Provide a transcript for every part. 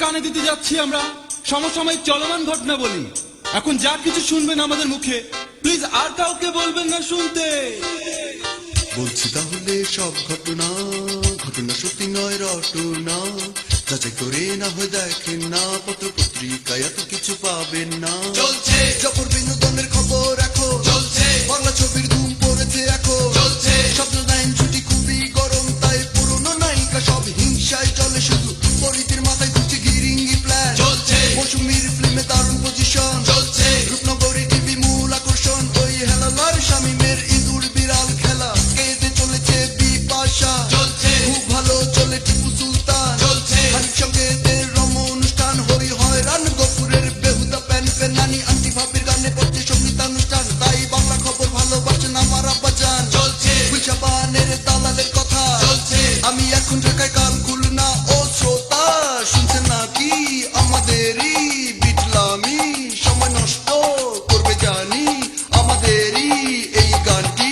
কানে দিতে যাচ্ছি আমরা সমসাময়িক চলমান ঘটনা বলি। এখন যা কিছু শুনবেন আমাদের মুখে, প্লিজ আর কাউকে বলবেন না শুনতে। বলছি তাহলে সব ঘটনা, ঘটনা সত্যি নয় রটনা, যাচাই করে না হয় দেখেন না, পত্র পত্রিকায় এত কিছু পাবেন না। চলছে জবর বিনোদনের খবর এখন, চলছে বাংলা ছবির ধুম পড়েছে এখন, চলছে শব্দ লাইন ছুটি খুবই গরম, তাই পুরনো নায়িকা সব হিংসায় চলে শুধু, পরিধির মাথায় ঘুরছে গিরিঙ্গি প্ল্যান, চলছে মৌসুমীর ফিল্মে দারুণ পজিশন, চলছে রূপনগরী টিভি মূল আকর্ষণ, ওই হেলালার শামীমের ইঁদুর বিড়াল খেলা, কেঁদে চলেছে বিপাশা, চলছে খুব ভালো চলে টিপু সুলতান, চলছে হারিফ সঙ্গীতের রম অনুষ্ঠান, হরি হয়রান গফুরের বেহুদা প্যান প্যান, নানি আন্টি ভাবির গানে পড়ছে সঙ্গীতানুষ্ঠান, তাই বাংলা খবর ভালোবাসেন আমার আব্বাজান, চলছে গুলশাবানের দালালের কথা, চলছে আমি এখন ঢাকায় কাল খুলনা, ও শ্রোতা শুনছেন নাকি আমাদেরই বিটলামি, সময় নষ্ট করবে জানি আমাদেরই এই গানটি,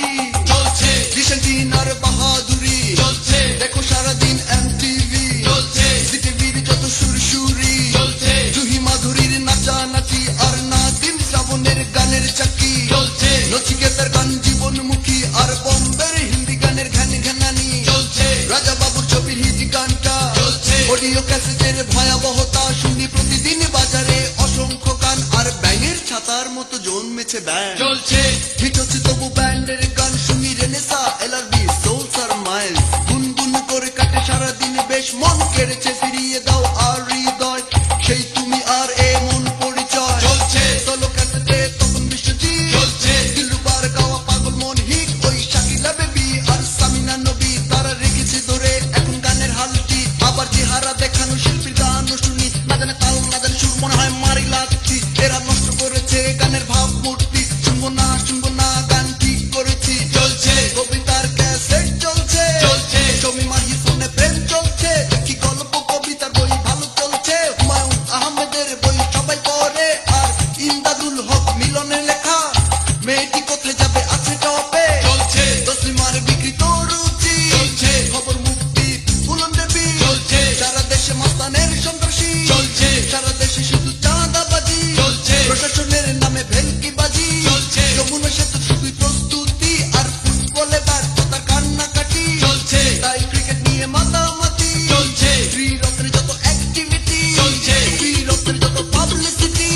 চলছে রিসেন্টিনার বাহাদুরি, চলছে দেখো সারাদিন এমটিভি, চলছে জিটিভির যত সুরসুরি, চলছে জুহি মাধুরীর নাচানাচি, আর নাদিম শ্রাবণের গানের চাকি, চলছে নচিকেতার গান জীবনমুখী, আর বম্বের হিন্দি গানের ঘ্যানে ঘ্যানানি, চলছে রাজা বাবুর ছবির হিট গানটা, চলছে অডিও ক্যাসেটের ভয়াবহতা, শুনি প্রতিদিন বাজারে অসংখ্য গান, আর ব্যাঙের ছাতার মতো জন্মেছে ব্যান্ড, চলছে হিট হচ্ছে তবু ব্যান্ডের গান, শুনি রেনেসা এলআরবি সোলসার মাইল, গুনগুন করে কাটে সারাদিন বেশ, মন কেড়েছে ফিরিয়ে দাও আর হৃদয়, সেই তুমি আর এমন পরিচয়, চলছে চলো ক্যাসেটে তখন বিশ্বজিৎ, চলছে দিলরুবার গাওয়া পাগল মন হিট, ওই শাকিলা বেবি আর সামিনা নবী, তারা রেখেছে ধরে এখন গানের হালটি, আবার চেহারা দেখানো শিল্পীর গানও শুনি, না জানে তাল না জানে সুর, মনে হয় মারি লাগছি, এরা নষ্ট করেছে গানের ভাবমূর্তি, শুনবো না গান ঠিক করেছি, চলছে কবিতার ক্যাসেট চলছে, চলছে জমি মাহি ফোনে প্রেম চলছে, কি গল্প কবিতার বই ভালো চলছে, হুমায়ুন আহমেদের বই সবাই পড়ে, আর ইমদাদুল হক মিলনের লেখা, মেয়েটি কোথায় যাবে আছে টপে, চলছে তসলিমার বিকৃত রুচি, চলছে খবর মুক্তি ফুলন দেবী, চলছে সারা দেশে মাস্তানের সন্ত্রাসী, চলছে সারা দেশে শুধু চাঁদাবাজি, চলছে প্রশাসনের নামে ভেলকিবাজি, চলছে যমুনা সেতু শুধুই প্রস্তুতি, আর ফুটবলে ব্যর্থতা কান্নাকাটি, চলছে তাই ক্রিকেট নিয়ে মাতামাতি, চলছে স্ত্রী রত্নের যত অ্যাক্টিভিটি, চলছে স্ত্রী রত্নের যত পাবলিসিটি,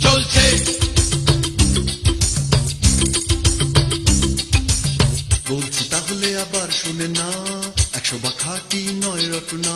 চলছে বলছি তাহলে আবার শুনে না, 100 বা খাঁটি নয় রটনা,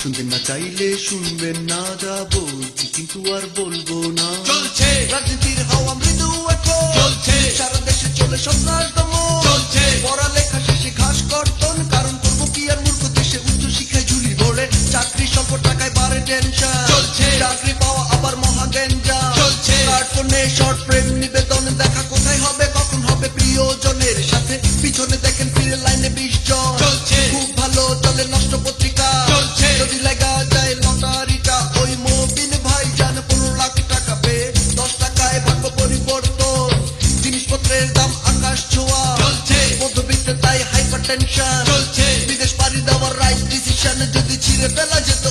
শুনতে না চাইলে শুনবেন না, যা বলছি কিন্তু আর বলবো না, চলছে রাজনীতির হাওয়া মৃদু এখন, চলছে সারা দেশে চলে সন্ত্রাস দমন, চলছে পড়ালেখা শেষে ঘাস কর্তন, কারণ করবো কি আর মূর্খ দেশে উচ্চ শিক্ষায় ঝুলি ভরে, চাকরি স্বল্প টাকায় বাড়ে টেনশন, চলছে চাকরি পাওয়া আবার মহা গেঞ্জা, চলছে কার্টুনে শর্ট প্রেম নিবেদন, দেখা কোথায় হবে কখন হবে প্রিয়জনের সাথে, পিছনে দেখেন ফিরে লাইনে 20 জন, চলছে খুব ভালো চলে নষ্ট পত্রিকা, চলছে যদি লাগা যায় লটারিটা, ওই মবিন ভাই জান 15 লাখ টাকা পেয়ে 10 টাকায় ভাগ্য পরিবর্তন, জিনিসপত্রের দাম আকাশ ছোঁয়া, চলছে মধ্যবিত্তে তাই হাইপার টেনশন, চলছে বিদেশ পাড়ি দেওয়ার রাইট ডিসিশন, যদি ছিঁড়ে ফেলা যেত